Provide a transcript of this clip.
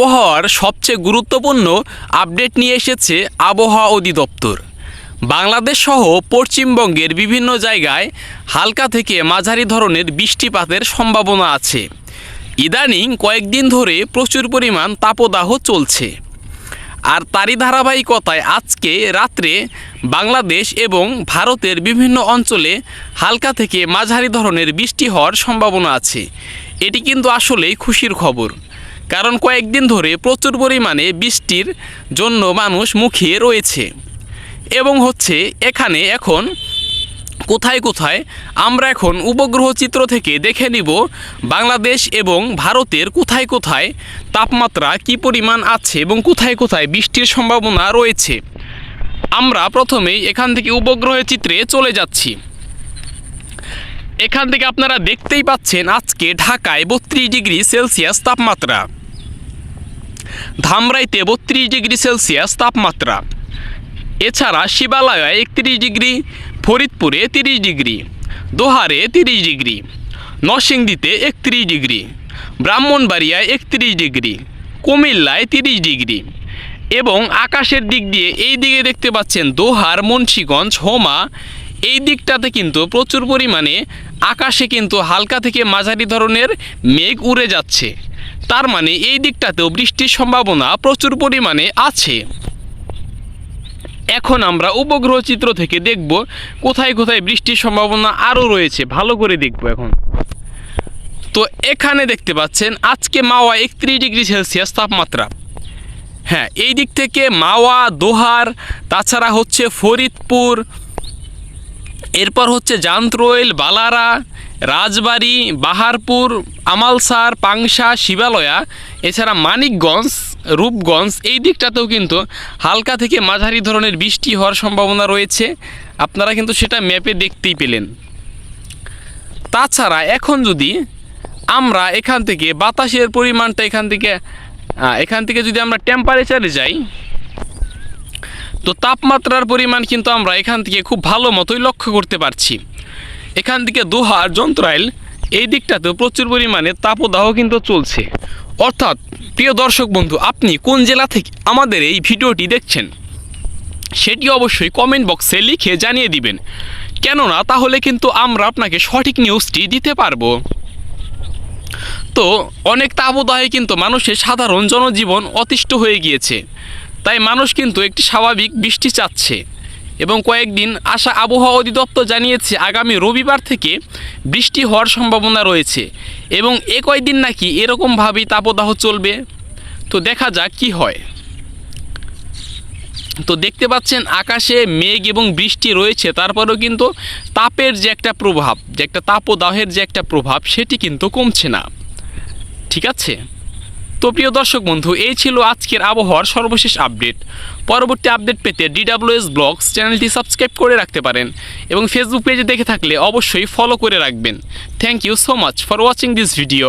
আবহাওয়ার সবচেয়ে গুরুত্বপূর্ণ আপডেট নিয়ে এসেছে আবহাওয়া অধিদপ্তর। বাংলাদেশ সহ পশ্চিমবঙ্গের বিভিন্ন জায়গায় হালকা থেকে মাঝারি ধরনের বৃষ্টিপাতের সম্ভাবনা আছে। ইদানিং কয়েকদিন ধরে প্রচুর পরিমাণ তাপদাহ চলছে, আর তারই ধারাবাহিকতায় আজকে রাত্রে বাংলাদেশ এবং ভারতের বিভিন্ন অঞ্চলে হালকা থেকে মাঝারি ধরনের বৃষ্টি হওয়ার সম্ভাবনা আছে। এটি কিন্তু আসলেই খুশির খবর, কারণ কয়েকদিন ধরে প্রচুর পরিমাণে বৃষ্টির জন্য মানুষ মুখিয়ে রয়েছে। এবং এখানে এখন কোথায় কোথায় আমরা এখন উপগ্রহ চিত্র থেকে দেখে নিব বাংলাদেশ এবং ভারতের কোথায় কোথায় তাপমাত্রা কি পরিমাণ আছে এবং কোথায় কোথায় বৃষ্টির সম্ভাবনা রয়েছে। আমরা প্রথমেই এখান থেকে উপগ্রহের চিত্রে চলে যাচ্ছি। এখান থেকে আপনারা দেখতেই পাচ্ছেন আজকে ঢাকায় 32 ডিগ্রি সেলসিয়াস তাপমাত্রা, ধামরাইতে 32 ডিগ্রি সেলসিয়াস তাপমাত্রা, এছাড়া শিবালয়ে 31 ডিগ্রি, ফরিদপুরে 30 ডিগ্রি, দোহারে 30 ডিগ্রি, নরসিংদীতে 31 ডিগ্রি, ব্রাহ্মণবাড়িয়ায় 31 ডিগ্রি, কুমিল্লায় 30 ডিগ্রি। এবং আকাশের দিক দিয়ে এই দিকে দেখতে পাচ্ছেন দোহার, মুন্সিগঞ্জ, হোমা, এই দিকটাতে কিন্তু প্রচুর পরিমাণে আকাশে কিন্তু হালকা থেকে মাঝারি ধরনের মেঘ উড়ে যাচ্ছে। তার মানে এই দিকটাতেও বৃষ্টির সম্ভাবনা প্রচুর পরিমাণে আছে। এখন আমরা উপগ্রহ চিত্র থেকে দেখব কোথায় কোথায় বৃষ্টির সম্ভাবনা আরও রয়েছে, ভালো করে দেখব এখন। তো এখানে দেখতে পাচ্ছেন আজকে মাওয়া 31 ডিগ্রি সেলসিয়াস তাপমাত্রা। হ্যাঁ, এই দিক থেকে মাওয়া, দোহার, তাছাড়া ফরিদপুর, এরপর জান্ত্রৈল, বালারা, রাজবাড়ী, বাহারপুর, আমালসার, পাংশা, শিবালয়া, এছাড়া মানিকগঞ্জ, রূপগঞ্জ, এই দিকটাতেও কিন্তু হালকা থেকে মাঝারি ধরনের বৃষ্টি হওয়ার সম্ভাবনা রয়েছে। আপনারা কিন্তু সেটা ম্যাপে দেখতেই পেলেন। তাছাড়া এখন যদি আমরা এখান থেকে বাতাসের পরিমাণটা এখান থেকে যদি আমরা টেম্পারেচারে যাই, তো তাপমাত্রার পরিমাণ কিন্তু আমরা এখান থেকে খুব ভালো মতোই লক্ষ্য করতে পারছি। এখান থেকে দোহার, যন্ত্রাইল, এই দিকটাতেও প্রচুর পরিমাণে তাপদাহ কিন্তু চলছে। অর্থাৎ প্রিয় দর্শক বন্ধু, আপনি কোন জেলা থেকে আমাদের এই ভিডিওটি দেখছেন সেটি অবশ্যই কমেন্ট বক্সে লিখে জানিয়ে দিবেন, কেননা তাহলে কিন্তু আমরা আপনাকে সঠিক নিউজটি দিতে পারবো। তো অনেক তাপদাহে কিন্তু মানুষের সাধারণ জনজীবন অতিষ্ঠ হয়ে গিয়েছে, তাই মানুষ কিন্তু একটি স্বাভাবিক বৃষ্টি চাচ্ছে। এবং কয়েকদিন আবহাওয়া অধিদপ্তর জানিয়েছে আগামী রবিবার থেকে বৃষ্টি হওয়ার সম্ভাবনা রয়েছে, এবং কয়েকদিন নাকি এরকমভাবেই তাপদাহ চলবে। তো দেখা যাক কি হয়। তো দেখতে পাচ্ছেন আকাশে মেঘ এবং বৃষ্টি রয়েছে, তারপরেও কিন্তু তাপের যে একটা প্রভাব, যে একটা তাপদাহের যে একটা প্রভাব, সেটি কিন্তু কমছে না। ঠিক আছে, তো প্রিয় দর্শক বন্ধু, এই ছিল আজকের আবহাওয়ার সর্বশেষ আপডেট। পরবর্তী আপডেট পেতে DWS ব্লগস চ্যানেলটি সাবস্ক্রাইব করে রাখতে পারেন, এবং ফেসবুক পেজে দেখে থাকলে অবশ্যই ফলো করে রাখবেন। Thank you so much for watching this video.